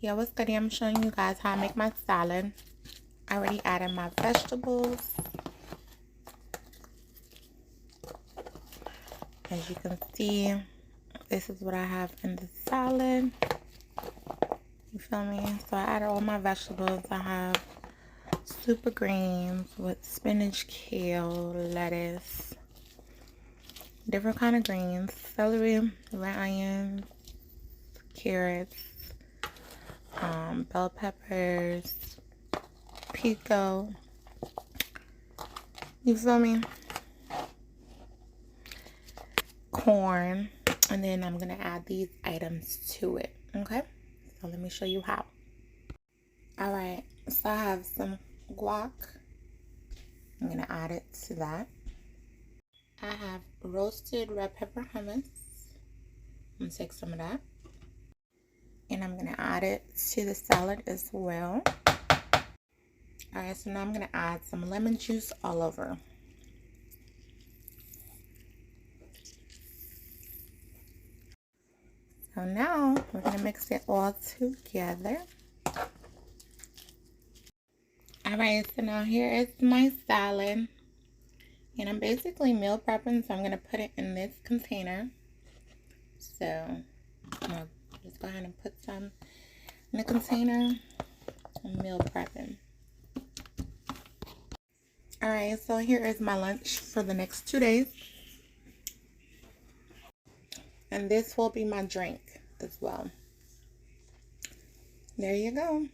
Yeah, what's good? I'm showing you guys how I make my salad. I already added my vegetables. As you can see, this is what I have in the salad. You feel me? So I added all my vegetables. I have super greens with spinach, kale, lettuce, different kind of greens, celery, red onions, carrots, bell peppers, pico. You feel me? Corn. And then I'm gonna add these items to it. Okay, so let me show you how. All right, so I have some guac. I'm gonna add it to that. I have roasted red pepper hummus. I'm gonna take some of that, and I'm gonna add it to the salad as well. All right, so now I'm gonna add some lemon juice all over. So now we're gonna mix it all together. All right, so now here is my salad, and I'm basically meal prepping, so I'm gonna put it in this container. So I'm gonna just go ahead and put some in the container. I'm meal prepping. All right, so here is my lunch for the next 2 days, and this will be my drink as well. There you go.